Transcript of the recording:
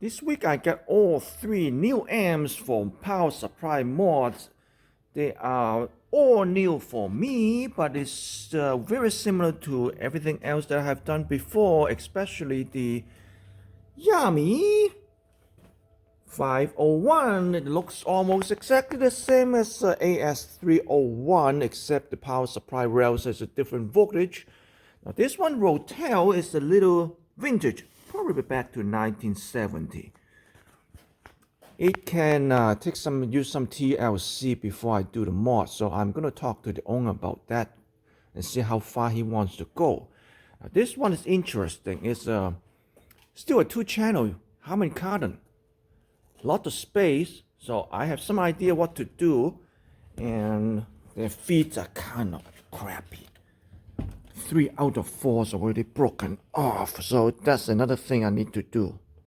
This week I got all three new amps from Power Supply Mods. They are all new for me, but it's very similar to everything else that I have done before, especially the Yummy 501. It looks almost exactly the same as AS301, except the power supply rails has a different voltage. Now this one, Rotel, is a little vintage, probably back to 1970. It can use some TLC before I do the mod, so I'm going to talk to the owner about that and see how far he wants to go. This one is interesting. It's still a 2-channel Harman Kardon. Lot of space, so I have some idea what to do, and their feet are kind of crappy. 3 out of 4 is already broken off, so that's another thing I need to do.